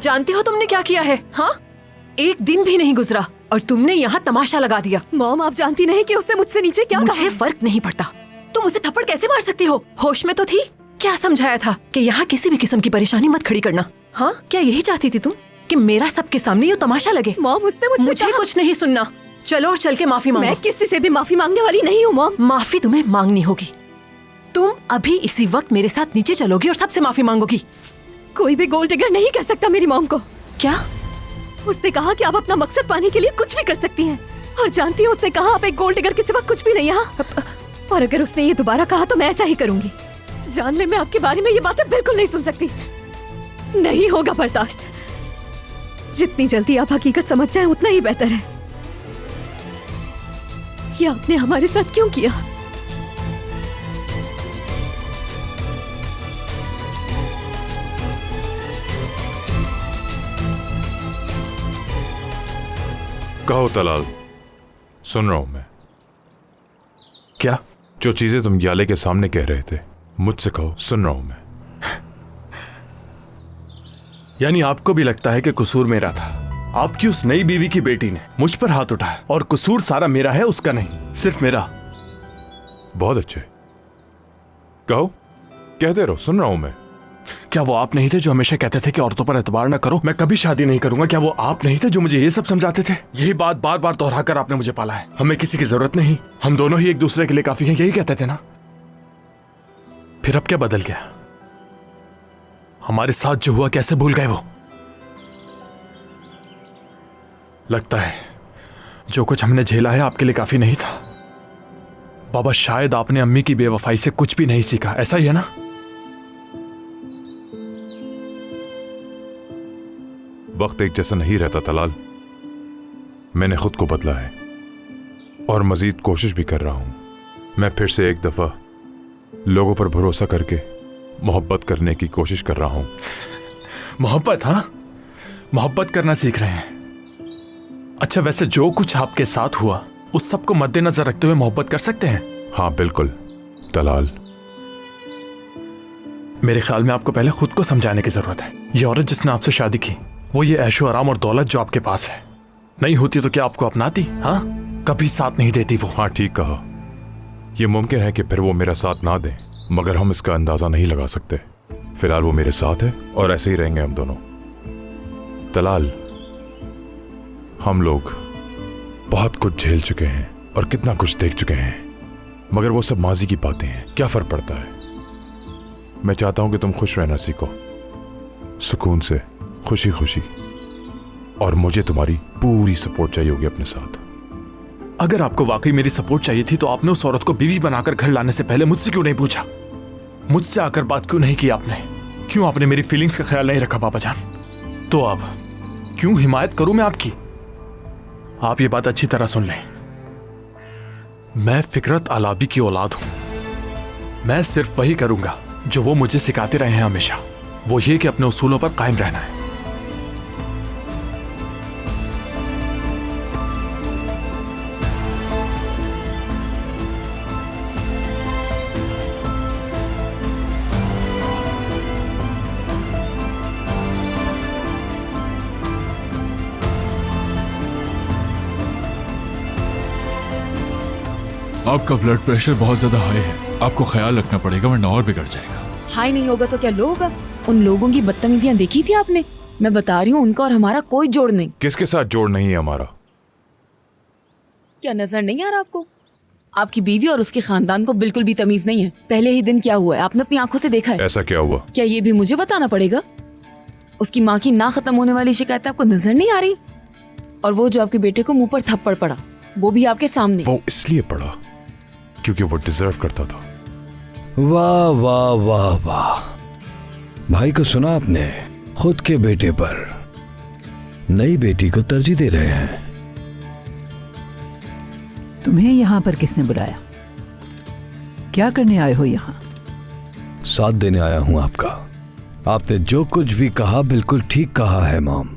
जानती हो तुमने क्या किया है? हाँ, एक दिन भी नहीं गुजरा और तुमने यहाँ तमाशा लगा दिया। मॉम, आप जानती नहीं कि उसने मुझसे नीचे क्या कहा? मुझे फर्क नहीं पड़ता, तुम उसे थप्पड़ कैसे मार सकती हो? होश में तो थी। क्या समझाया था कि यहाँ किसी भी किस्म की परेशानी मत खड़ी करना? हाँ, क्या यही चाहती थी तुम कि मेरा सबके सामने ये तमाशा लगे? मॉम, उसने मुझे कुछ नहीं सुनना। चलो और चल के माफी मांगो। मैं किसी से भी माफी मांगने वाली नहीं हूँ मॉम। माफी तुम्हें मांगनी होगी। तुम अभी इसी वक्त मेरे साथ नीचे चलोगी और सबसे माफी मांगोगी। कोई भी गोल्ड डिगर नहीं कह सकता मेरी मॉम को। क्या? उसने कहा कि आप अपना मकसद पाने के लिए कुछ भी कर सकती हैं। और जानती हूँ उसने कहा आप एक गोल्ड डिगर के सिवा कुछ भी नहीं यहाँ। और अगर उसने ये दोबारा कहा तो मैं ऐसा ही करूंगी। जान ले, मैं आपके बारे में ये बातें बिल्कुल नहीं सुन सकती। नहीं होगा बर्दाश्त। जितनी जल्दी आप हकीकत समझ जाएं उतना ही बेहतर है। ये आपने हमारे साथ क्यों किया? कहो तलाल, सुन रहा हूं मैं। क्या? जो चीजें तुम याले के सामने कह रहे थे मुझसे कहो, सुन रहा हूं मैं। यानी आपको भी लगता है कि कसूर मेरा था? आपकी उस नई बीवी की बेटी ने मुझ पर हाथ उठाया और कसूर सारा मेरा है, उसका नहीं, सिर्फ मेरा। बहुत अच्छे, कहो, कहते रहो, सुन रहा हूं मैं। क्या वो आप नहीं थे जो हमेशा कहते थे कि औरतों पर एतबार न करो, मैं कभी शादी नहीं करूंगा? क्या वो आप नहीं थे जो मुझे ये सब समझाते थे? यही बात बार बार दोहराकर आपने मुझे पाला है। हमें किसी की जरूरत नहीं, हम दोनों ही एक दूसरे के लिए काफी हैं, यही कहते थे ना? फिर अब क्या बदल गया? हमारे साथ जो हुआ कैसे भूल गए वो? लगता है जो कुछ हमने झेला है आपके लिए काफी नहीं था। बाबा, शायद आपने अम्मी की बेवफाई से कुछ भी नहीं सीखा, ऐसा ही है ना? वक्त एक जैसा नहीं रहता तलाल। मैंने खुद को बदला है और मजीद कोशिश भी कर रहा हूं। मैं फिर से एक दफा लोगों पर भरोसा करके मोहब्बत करने की कोशिश कर रहा हूं। मोहब्बत? हाँ, मोहब्बत करना सीख रहे हैं। अच्छा, वैसे जो कुछ आपके साथ हुआ उस सब को मद्देनजर रखते हुए मोहब्बत कर सकते हैं? हाँ बिल्कुल तलाल। मेरे ख्याल में आपको पहले खुद को समझाने की जरूरत है। ये औरत जिसने आपसे शादी की, वो ये ऐशो आराम और दौलत जो आपके पास है, नहीं होती तो क्या आपको अपनाती? हाँ, कभी साथ नहीं देती वो। हाँ ठीक कहा। यह मुमकिन है कि फिर वो मेरा साथ ना दे, मगर हम इसका अंदाजा नहीं लगा सकते। फिलहाल वो मेरे साथ है और ऐसे ही रहेंगे हम दोनों। तलाल, हम लोग बहुत कुछ झेल चुके हैं और कितना कुछ देख चुके हैं, मगर वो सब माजी की बातें हैं, क्या फर्क पड़ता है। मैं चाहता हूं कि तुम खुश रहना सीखो, सुकून से, खुशी खुशी, और मुझे तुम्हारी पूरी सपोर्ट चाहिए होगी अपने साथ। अगर आपको वाकई मेरी सपोर्ट चाहिए थी तो आपने उस औरत को बीवी बनाकर घर लाने से पहले मुझसे क्यों नहीं पूछा? मुझसे आकर बात क्यों नहीं की आपने? क्यों आपने मेरी फीलिंग्स का ख्याल नहीं रखा बाबा जान? तो अब क्यों हिमायत करूं मैं आपकी? आप ये बात अच्छी तरह सुन लें, मैं फिकरत अलाबी की औलाद हूं। मैं सिर्फ वही करूंगा जो वो मुझे सिखाते रहे हैं हमेशा, वो ये कि अपने उसूलों पर कायम रहना है। आपका ब्लड प्रेशर बहुत ज्यादा हाई है, आपको ख्याल रखना पड़ेगा वरना और बिगड़ जाएगा। हाई नहीं होगा तो क्या लो होगा? उन लोगों की बदतमीजियां देखी थी आपने? मैं बता रही हूँ, उनका और हमारा कोई जोड़ नहीं। किसके साथ जोड़ नहीं है हमारा? क्या नजर नहीं आ रहा आपको? आपकी बीवी और उसके खानदान को बिल्कुल भी तमीज नहीं है। पहले ही दिन क्या हुआ है आपने अपनी आंखों से देखा है। ऐसा क्या हुआ? क्या ये भी मुझे बताना पड़ेगा? उसकी माँ की ना खत्म होने वाली शिकायत आपको नजर नहीं आ रही? और वो जो आपके बेटे को मुंह पर थप्पड़ पड़ा, वो भी आपके सामने। वो इसलिए पड़ा क्योंकि वो डिजर्व करता था। वाह वाह वाह वाह, भाई को सुना आपने? खुद के बेटे पर नई बेटी को तरजीह दे रहे हैं। तुम्हें यहाँ पर किसने बुलाया? क्या करने आए हो यहाँ? साथ देने आया हूं आपका। आपने जो कुछ भी कहा बिल्कुल ठीक कहा है मॉम।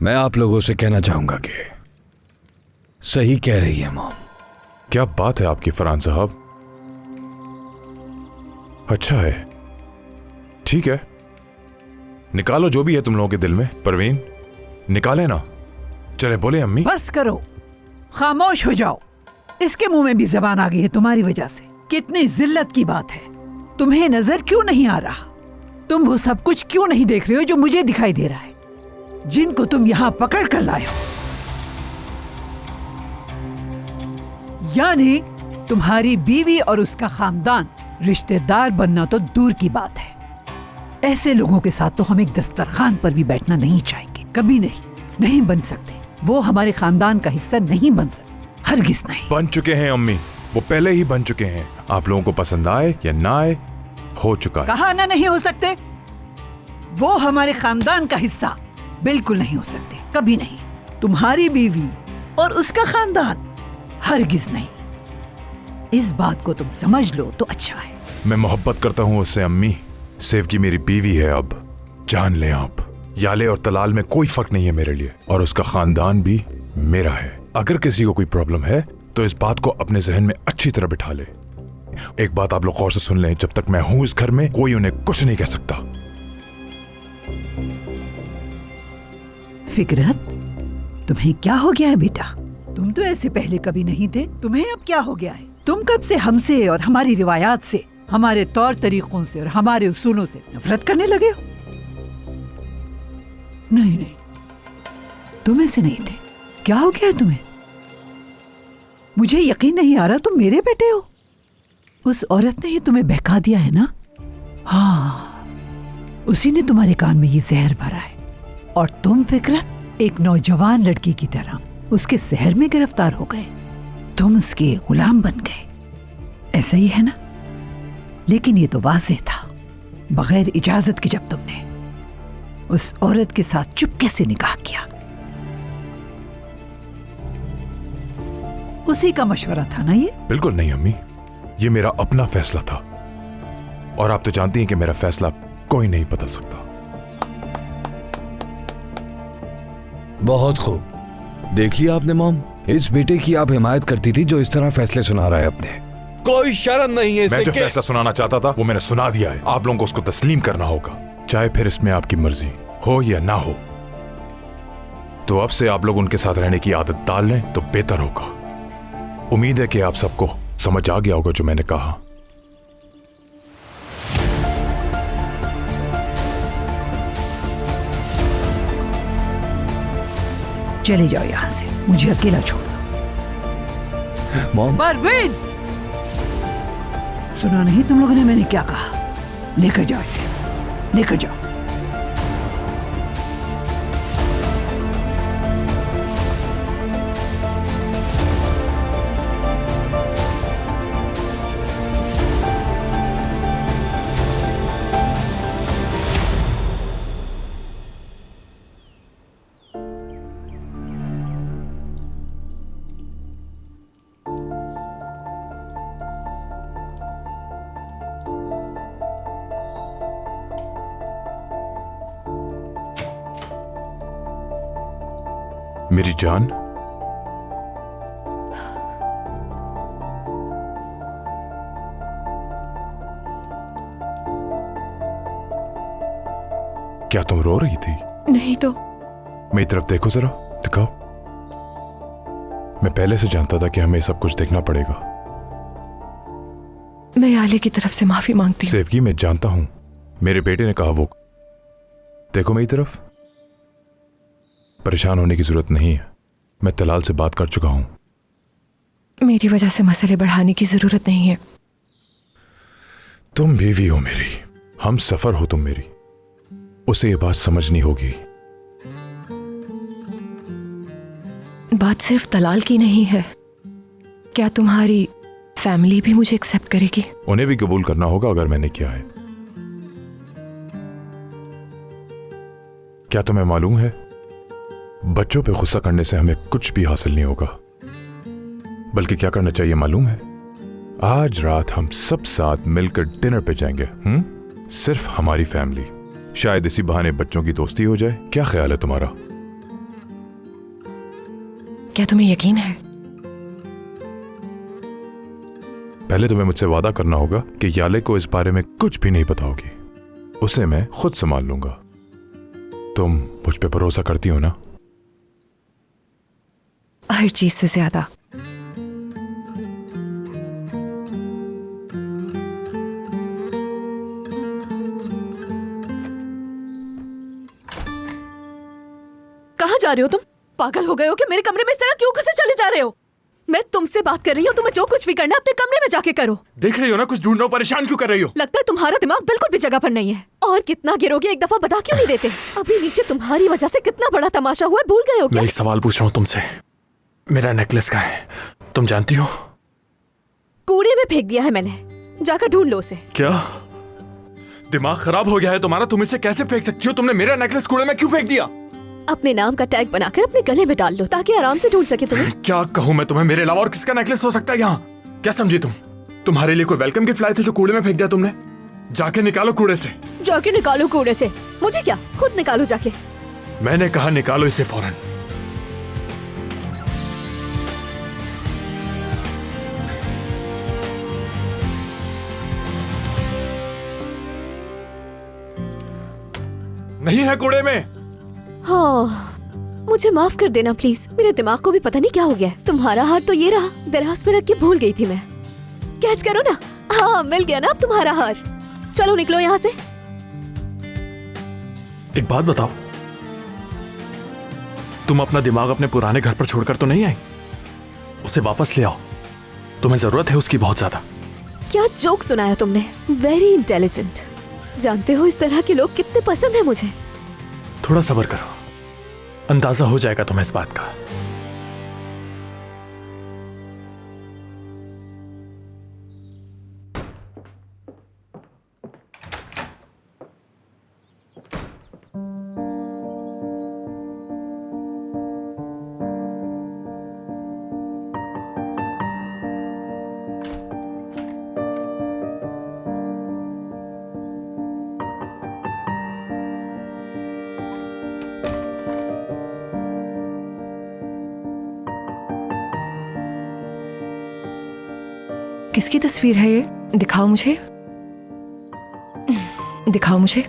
मैं आप लोगों से कहना चाहूंगा कि सही कह रही है मॉम। क्या बात है आपकी फरहान साहब? अच्छा है, ठीक है, निकालो जो भी है तुम लोगों के दिल में। परवीन, निकाले ना। चले बोले अम्मी। बस करो, खामोश हो जाओ। इसके मुंह में भी जबान आ गई है तुम्हारी वजह से। कितनी जिल्लत की बात है। तुम्हें नजर क्यों नहीं आ रहा? तुम वो सब कुछ क्यों नहीं देख रहे हो जो मुझे दिखाई दे रहा है, जिनको तुम यहाँ पकड़ कर लाए हो? यानी तुम्हारी बीवी और उसका खानदान रिश्तेदार बनना तो दूर की बात है। ऐसे लोगों के साथ तो हम एक दस्तरखान पर भी बैठना नहीं चाहेंगे। कभी नहीं बन सकते। वो हमारे खानदान का हिस्सा नहीं बन सकते, हरगिज नहीं। बन चुके हैं अम्मी, वो पहले ही बन चुके हैं। आप लोगों को पसंद आए या ना आए, हो चुका है। कहा ना नहीं हो सकते। वो हमारे खानदान का हिस्सा बिल्कुल नहीं हो सकते, कभी नहीं। तुम्हारी बीवी और उसका खानदान हरगिज नहीं। इस बात को तुम समझ लो तो अच्छा है। मैं मोहब्बत करता हूँ उससे अम्मी। सेव की मेरी बीवी है, अब जान लें आप। याले और तलाल में कोई फर्क नहीं है मेरे लिए, और उसका खानदान भी मेरा है। अगर किसी को कोई प्रॉब्लम है तो इस बात को अपने जहन में अच्छी तरह बिठा ले। एक बात आप लोग गौर से सुन लें, जब तक मैं हूं इस घर में कोई उन्हें कुछ नहीं कह सकता। फिकरत, तुम्हें क्या हो गया है बेटा? तुम तो ऐसे पहले कभी नहीं थे, तुम्हें अब क्या हो गया है? तुम कब से हमसे और हमारी रिवायात से, हमारे तौर तरीकों से और हमारे उसूलों से नफरत करने लगे हो? नहीं, तुम ऐसे नहीं थे। क्या हो गया है तुम्हें? मुझे यकीन नहीं आ रहा तुम मेरे बेटे हो। उस औरत ने ही तुम्हें बहका दिया है ना? हाँ, उसी ने तुम्हारे कान में ये जहर भरा है, और तुम फिकरत एक नौजवान लड़की की तरह उसके शहर में गिरफ्तार हो गए। तुम उसके गुलाम बन गए, ऐसा ही है ना? लेकिन ये तो वाज़ेह था, बगैर इजाजत के जब तुमने उस औरत के साथ चुपके से निकाह किया। उसी का मशवरा था ना ये? बिल्कुल नहीं अम्मी, ये मेरा अपना फैसला था, और आप तो जानती हैं कि मेरा फैसला कोई नहीं बदल सकता। बहुत खूब, देख लिया आपने मॉम। इस बेटे की आप हिमायत करती थी जो इस तरह फैसले सुना रहा है अपने। कोई शर्म नहीं है मैं जो फैसला सुनाना चाहता था वो मैंने सुना दिया है। आप लोगों को उसको तस्लीम करना होगा, चाहे फिर इसमें आपकी मर्जी हो या ना हो। तो अब से आप लोग उनके साथ रहने की आदत डाल लें तो बेहतर होगा। उम्मीद है कि आप सबको समझ आ गया होगा जो मैंने कहा। चले जाओ यहाँ से, मुझे अकेला छोड़ दो। मॉम, परवीन, सुना नहीं तुम लोगों ने मैंने क्या कहा? लेकर जाओ इसे, लेकर जाओ। मेरी जान, क्या तुम रो रही थी? नहीं तो। मेरी तरफ देखो जरा, दिखाओ। मैं पहले से जानता था कि हमें सब कुछ देखना पड़ेगा। मैं याले की तरफ से माफी मांगती हूँ। सेवकी, मैं जानता हूं, मेरे बेटे ने कहा वो। देखो मेरी तरफ, परेशान होने की जरूरत नहीं है। मैं तलाल से बात कर चुका हूं। मेरी वजह से मसले बढ़ाने की जरूरत नहीं है। तुम बीवी हो मेरी, हम सफर हो तुम मेरी, उसे ये बात समझनी होगी। बात सिर्फ तलाल की नहीं है। क्या तुम्हारी फैमिली भी मुझे एक्सेप्ट करेगी? उन्हें भी कबूल करना होगा अगर मैंने किया है। क्या तुम्हें मालूम है, बच्चों पे गुस्सा करने से हमें कुछ भी हासिल नहीं होगा। बल्कि क्या करना चाहिए मालूम है? आज रात हम सब साथ मिलकर डिनर पे जाएंगे। सिर्फ हमारी फैमिली। शायद इसी बहाने बच्चों की दोस्ती हो जाए। क्या ख्याल है तुम्हारा? क्या तुम्हें यकीन है? पहले तुम्हें मुझसे वादा करना होगा कि याले को इस बारे में कुछ भी नहीं बताओगी। उसे मैं खुद संभाल लूंगा। तुम मुझ पे भरोसा करती हो ना? हर चीज से ज्यादा। कहाँ जा रहे हो तुम? पागल हो गए हो कि मेरे कमरे में इस तरह क्यों घुसे चले जा रहे हो? मैं तुमसे बात कर रही हूँ, तुम्हें जो कुछ भी करना है अपने कमरे में जाके करो। देख रही हो ना कुछ ढूंढ रहा हूं, परेशान क्यों कर रही हो? लगता है तुम्हारा दिमाग बिल्कुल भी जगह पर नहीं है। और कितना गिरोगे, एक दफा बता क्यों नहीं देते? अभी नीचे तुम्हारी वजह से कितना बड़ा तमाशा हुआ है, भूल गए हो क्या? मैं एक सवाल पूछ रहा हूँ तुमसे, मेरा नेकलेस कहाँ है? तुम जानती हो? कूड़े में फेंक दिया है मैंने, जाकर ढूंढ लो उसे। क्या दिमाग खराब हो गया है तुम्हारा? तुम इसे कैसे फेंक सकती हो? तुमने मेरा नेकलेस कूड़े में क्यों फेंक दिया? अपने नाम का टैग बनाकर अपने गले में डाल लो ताकि आराम से ढूंढ सके तुम्हें। क्या कहूँ मैं तुम्हें, मेरे अलावा और किसका नेकलेस हो सकता है यहाँ? क्या समझी तुम? तुम्हारे लिए कोई वेलकम गिफ्ट लाए थे जो कूड़े में फेंक दिया तुमने? जाके निकालो कूड़े से। जाके निकालो कूड़े से? मुझे क्या, खुद निकालो जाके। मैंने कहा निकालो इसे फौरन। नहीं है कूड़े में। हाँ, मुझे माफ कर देना प्लीज, मेरे दिमाग को भी पता नहीं क्या हो गया है। तुम्हारा हार तो ये रहा, दराज में रख के भूल गई थी मैं। कैच करो ना। हाँ, मिल गया ना अब तुम्हारा हार। चलो निकलो यहाँ से। एक बात बताओ, तुम अपना दिमाग अपने पुराने घर पर छोड़कर तो नहीं आई? उसे वापस ले आओ, तुम्हें जरूरत है उसकी बहुत ज्यादा। क्या जोक सुनाया तुमने, वेरी इंटेलिजेंट। जानते हो इस तरह के लोग कितने पसंद है मुझे। थोड़ा सब्र करो, अंदाजा हो जाएगा तुम्हें इस बात का। किसकी तस्वीर है ये? दिखाओ मुझे, दिखाओ मुझे।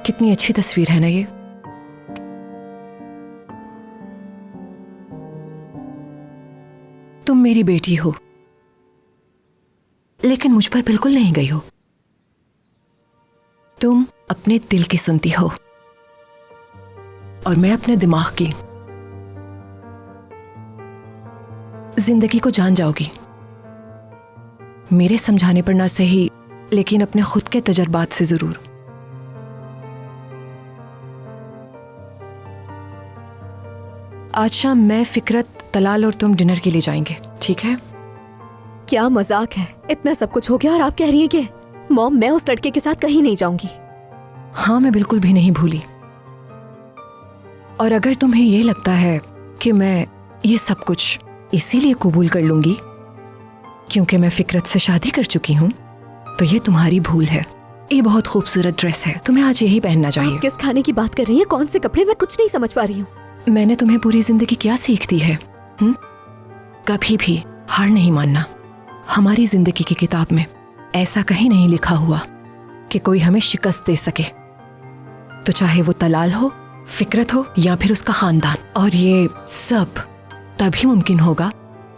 कितनी अच्छी तस्वीर है ना ये। तुम मेरी बेटी हो, लेकिन मुझ पर बिल्कुल नहीं गई हो। तुम अपने दिल की सुनती हो और मैं अपने दिमाग की। जिंदगी को जान जाओगी, मेरे समझाने पर ना सही, लेकिन अपने खुद के तजर्बात से जरूर। आज शाम मैं, फिकरत, तलाल और तुम डिनर के लिए जाएंगे, ठीक है? क्या मजाक है, इतना सब कुछ हो गया और आप कह रही हैं कि मॉम मैं उस लड़के के साथ कहीं नहीं जाऊंगी। हाँ, मैं बिल्कुल भी नहीं भूली। और अगर तुम्हें यह लगता है कि मैं ये सब कुछ इसीलिए कबूल कर लूंगी क्योंकि मैं फिकरत से शादी कर चुकी हूँ, तो ये तुम्हारी भूल है। ये बहुत खूबसूरत ड्रेस है, तुम्हें आज यही पहनना चाहिए। आप किस खाने की बात कर रही हैं? कौन से कपड़े? मैं कुछ नहीं समझ पा रही हूँ। मैंने तुम्हें पूरी जिंदगी क्या सीख दी है? कभी भी हार नहीं मानना। हमारी जिंदगी की किताब में ऐसा कहीं नहीं लिखा हुआ कि कोई हमें शिकस्त दे सके, तो चाहे वो तलाल हो, फिकरत हो या फिर उसका खानदान। और ये सब तभी मुमकिन होगा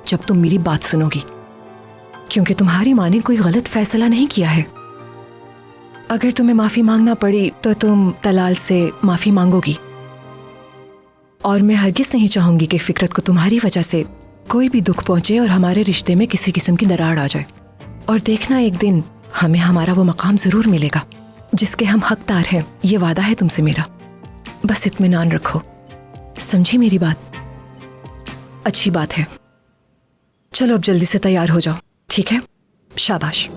जब तुम मेरी बात सुनोगी, क्योंकि तुम्हारी माँ ने कोई गलत फैसला नहीं किया है। अगर तुम्हें माफी मांगना पड़ी तो तुम तलाल से माफी मांगोगी, और मैं हरगिज नहीं चाहूंगी कि फिकरत को तुम्हारी वजह से कोई भी दुख पहुंचे और हमारे रिश्ते में किसी किस्म की दरार आ जाए। और देखना, एक दिन हमें हमारा वो मकाम जरूर मिलेगा जिसके हम हकदार हैं। ये वादा है तुमसे मेरा, बस इत्मीनान रखो। समझी मेरी बात? अच्छी बात है। चलो अब जल्दी से तैयार हो जाओ, ठीक है? शाबाश।